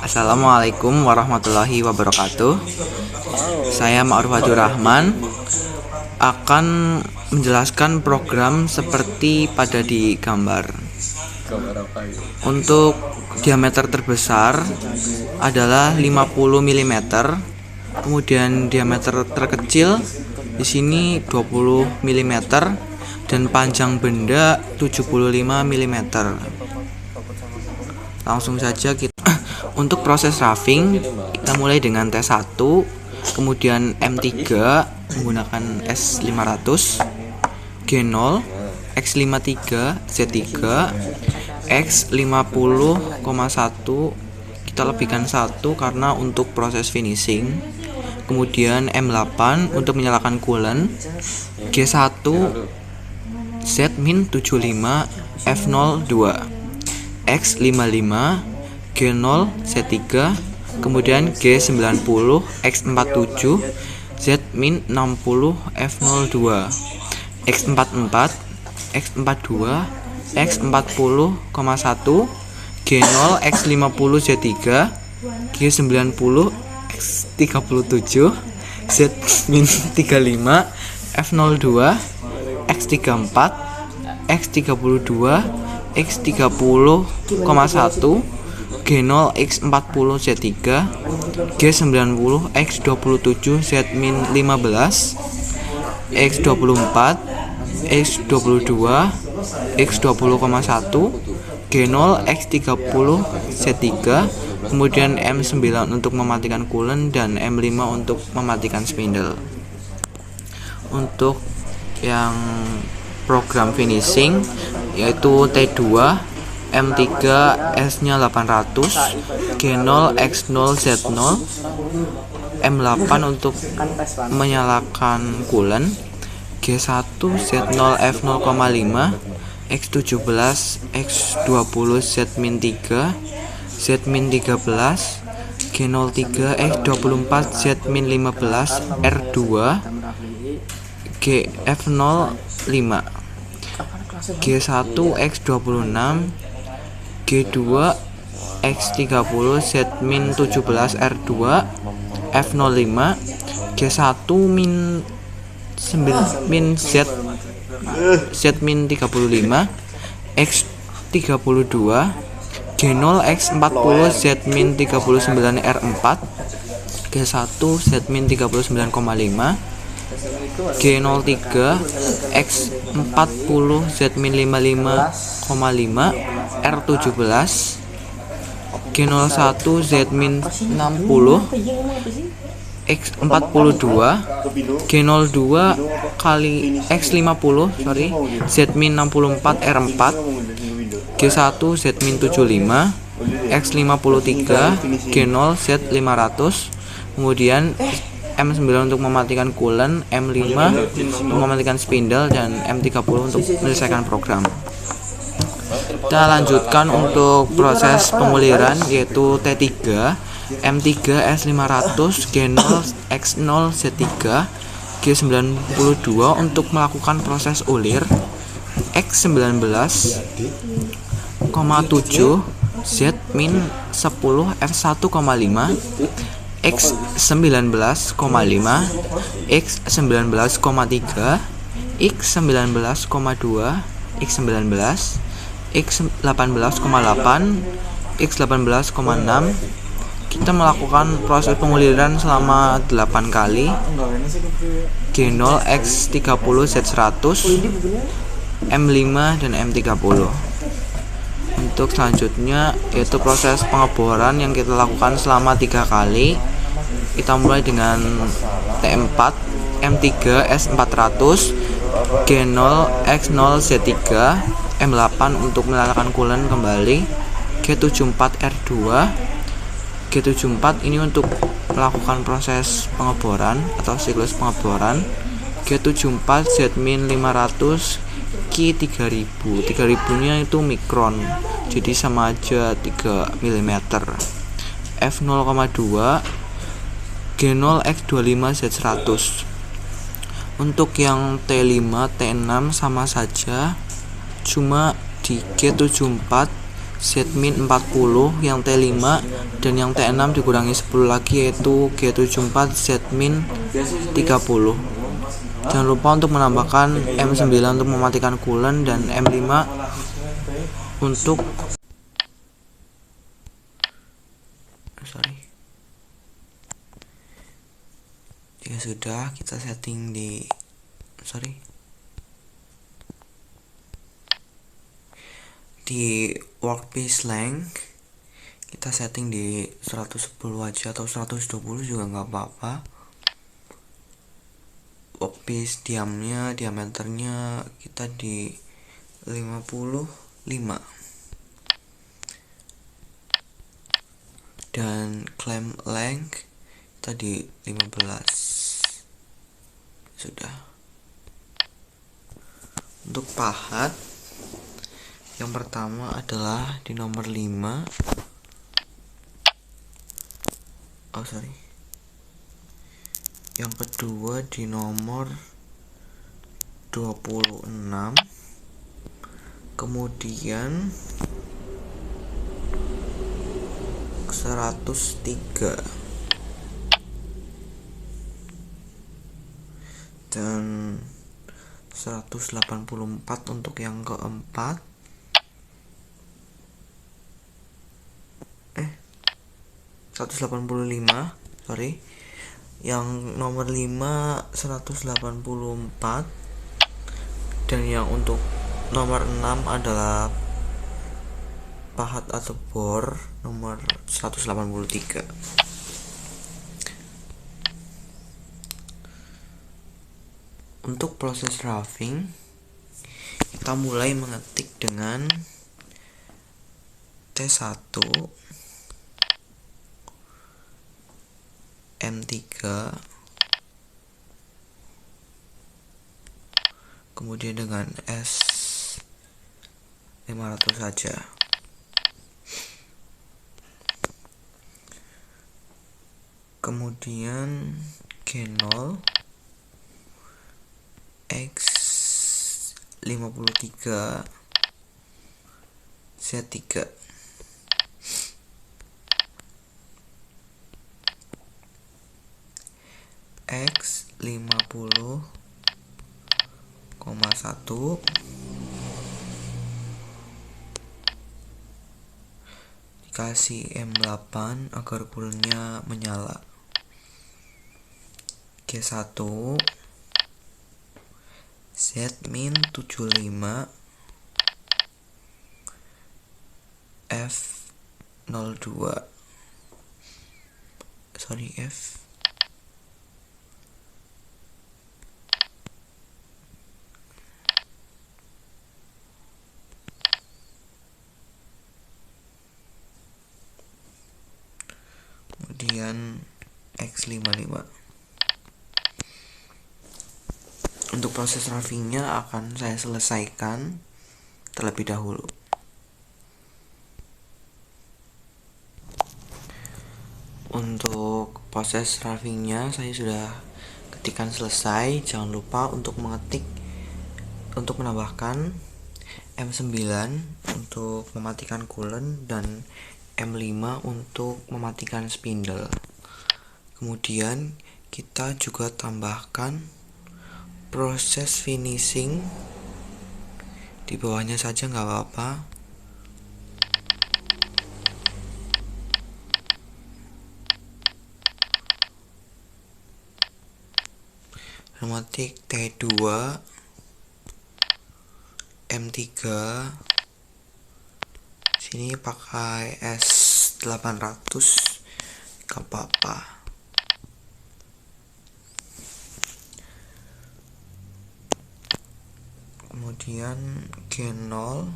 Assalamualaikum warahmatullahi wabarakatuh. Saya Ma'ruf Abdur Rahman akan menjelaskan program seperti pada di gambar. Untuk diameter terbesar adalah 50 mm, kemudian diameter terkecil di sini 20 mm dan panjang benda 75 mm. Langsung saja kita untuk proses roughing, kita mulai dengan T1, kemudian M3 menggunakan S500, G0, X53, Z3, X50,1 kita lebihkan 1 karena untuk proses finishing. Kemudian M8 untuk menyalakan coolant, G1 Z-75 F02, X55 G0 Z3, kemudian G90 X47 Z-60 F02, X44 X42 X40,1 G0 X50 Z3, G90 X37 Z-35 F02, X34 X32 X30,1 G0 X40 Z3, G90 X27 Z-15, X24 X22 X20,1 G0 X30 Z3, kemudian M9 untuk mematikan coolant dan M5 untuk mematikan spindle. Untuk yang program finishing yaitu T2 M3 S-nya 800, G0 X0 Z0, M8 untuk menyalakan coolant, G1 Z0 F0,5, X17 X20 Z-3, Z-13, G03 X24 Z-15 R2, GF05, G1 X26, G2 X30 Z-17 R2, F05, G1 Z Z-35, X32, G0 X40 Z-39 R4, G1 Z-39,5, G03 X40 Z-55,5 R17, G01 Z-60 X42, G02 kali X50 Z-64 R4, G1 Z-75, X53, G0 Z500, kemudian M9 untuk mematikan coolant, M5 untuk mematikan spindle, dan M30 untuk menyelesaikan program. Kita lanjutkan untuk proses pemuliran yaitu T3 M3 S500 G0 X0 Z3 G92 untuk melakukan proses ulir, X19,7 Z-10 F1,5, X19,5, X19,3, X19,2, X19, X18,8, X18,6. Kita melakukan proses pemuliran selama 8 kali, G0 X30 Z100, M5 dan M30. Untuk selanjutnya yaitu proses pengeboran yang kita lakukan selama 3 kali. Kita mulai dengan T4 M3 S400, G0 X0 Z3, M8 untuk menyalakan coolant kembali, G74 R2, G74 ini untuk melakukan proses pengeboran atau siklus pengeboran, G74 Z-500 Q3000, 3000 nya itu mikron, jadi sama aja 3 mm. F0,2 G0 X25 Z100. Untuk yang T5, T6 sama saja, cuma di G74 Z-40 yang T5 dan yang T6 dikurangi 10 lagi, yaitu G74 Z min 30. Jangan lupa untuk menambahkan M9 untuk mematikan coolant dan M5 untuk jika sudah, kita setting di workpiece length kita setting di 110 aja atau 120 juga nggak apa-apa. Workpiece diameternya kita di 55 dan clamp length kita di 15. Sudah. Untuk pahat yang pertama adalah di nomor 5. Yang kedua di nomor 26. Kemudian 103 dan 184 untuk yang keempat. 185, yang nomor 5 184, dan yang untuk nomor 6 adalah pahat atau bor nomor 183. Untuk proses roughing, kita mulai mengetik dengan T1, M3, kemudian dengan S500 saja. Kemudian G0 X53 Z3. X50,1 dikasih M8 agar coolantnya menyala. G1 Z min 75 F02 F kemudian X55. Untuk proses roughingnya akan saya selesaikan terlebih dahulu. Untuk proses roughingnya saya sudah ketikkan selesai. Jangan lupa untuk menambahkan M9 untuk mematikan coolant dan M5 untuk mematikan spindle. Kemudian kita juga tambahkan proses finishing di bawahnya saja, nggak apa-apa. Memetik T2, M3, sini pakai S800, gak apa-apa. Kemudian G0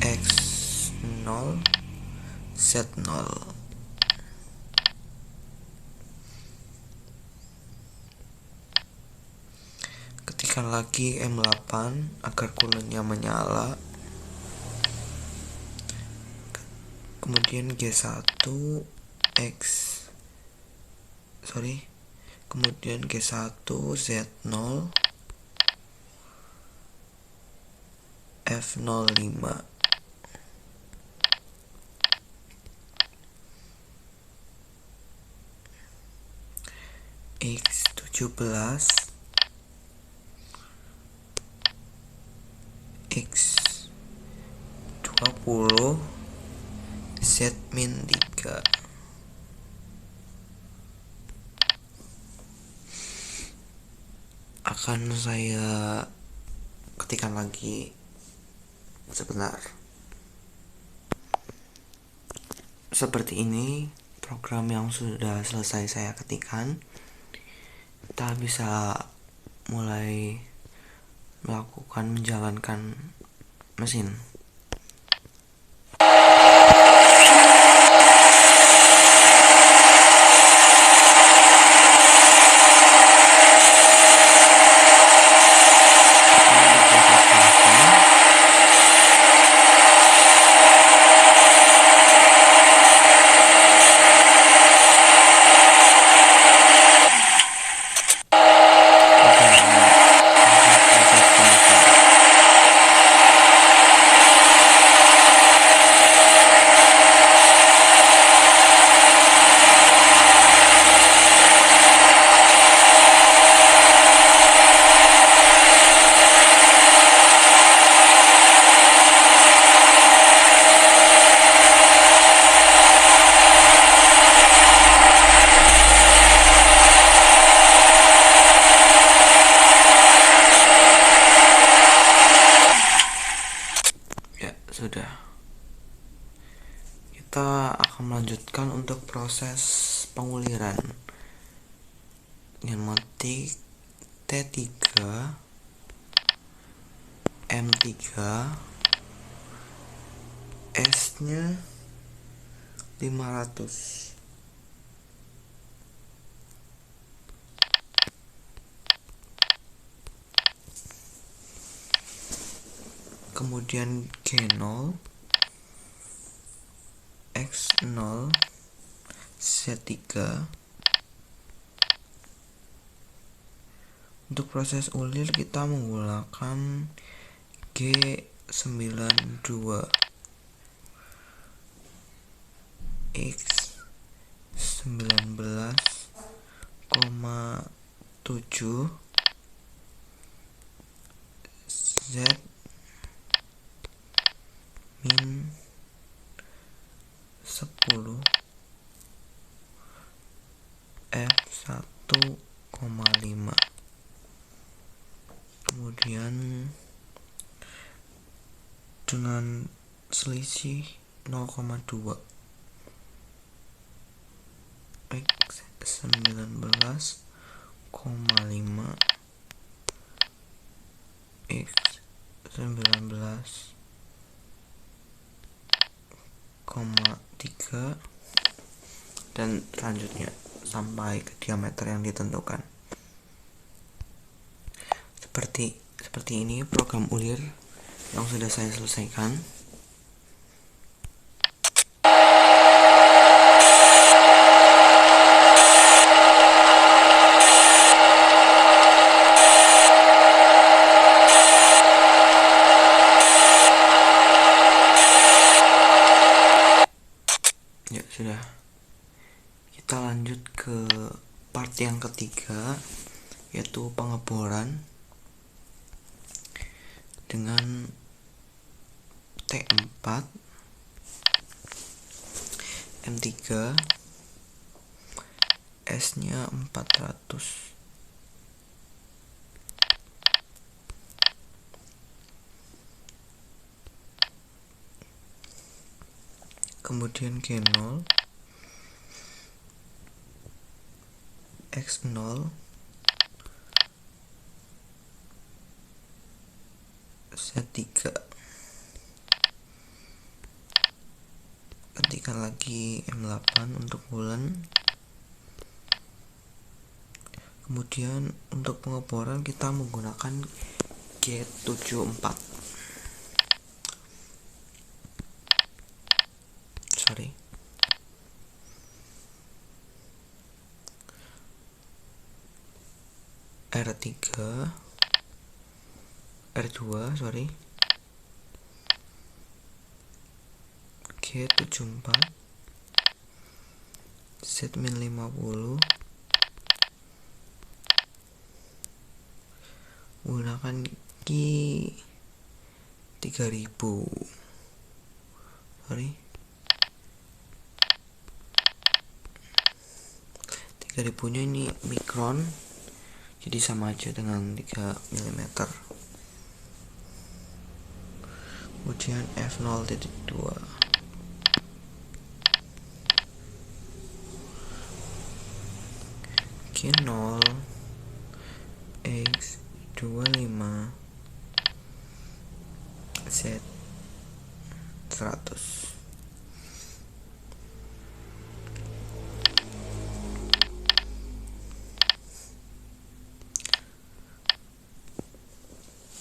X0 Z0. Ketikkan lagi M8 agar coolantnya menyala. Kemudian G1 kemudian G1 Z0 F05. X17 X20 Z-3 akan saya ketikkan lagi sebentar. Seperti ini program yang sudah selesai saya ketikkan. Kita bisa mulai menjalankan mesin. Sudah. Kita akan melanjutkan untuk proses penguliran dengan memetik T3 M3 S nya 500. Kemudian G0 X0 Z3. Untuk proses ulir kita menggunakan G92 X19,7 Z min 10 F1,5. Kemudian dengan selisih 0,2 X19,5 X19,3 dan selanjutnya sampai ke diameter yang ditentukan. Seperti ini program ulir yang sudah saya selesaikan. Ya sudah. Kita lanjut ke part yang ketiga, yaitu pengeboran dengan T4 M3 S nya 400. Kemudian G0 X0 Z3. Ketikkan lagi M8 untuk bulan. Kemudian untuk pengeboran kita menggunakan G74. R2 G74 Z-50 menggunakan key 3000 nya ini mikron, jadi sama aja dengan 3 mm. Kemudian f0.2 G0 X25 Z 100.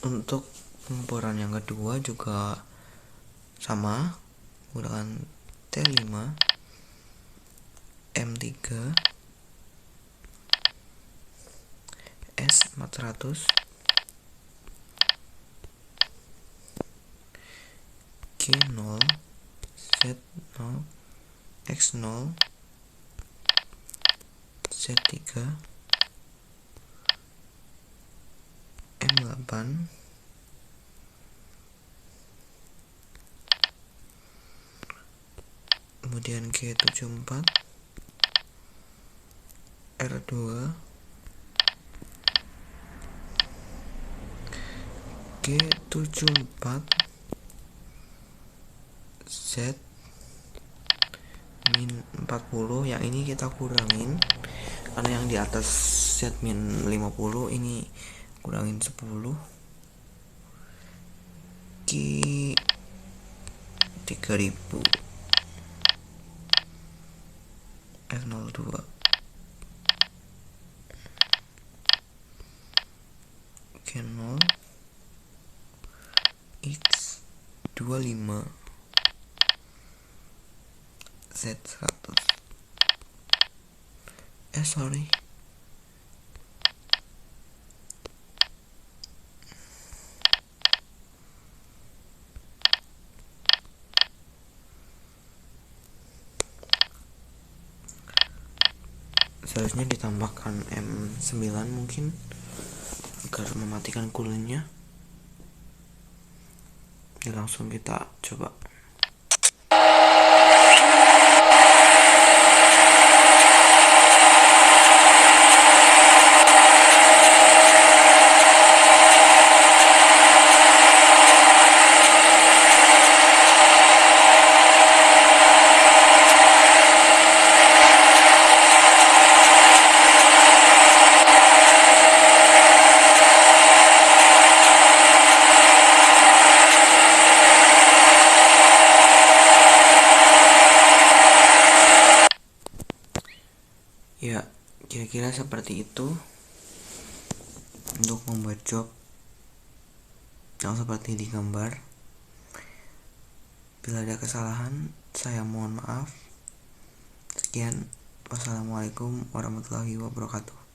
Untuk pengemburan yang kedua juga sama, menggunakan T5 M3 S400 G0 Z0 X0 Z3 M8 kemudian G74 R2 G74 Z min 40. Yang ini kita kurangin karena yang di atas Z min 50 ini kurangin 10. Q 3000 F02 G0 X25 Z100 seharusnya ditambahkan M9 mungkin agar mematikan coolant-nya. Ya, langsung kita coba. Ya, kira-kira seperti itu untuk membuat job yang seperti di gambar. Bila ada kesalahan, saya mohon maaf. Sekian, wassalamualaikum warahmatullahi wabarakatuh.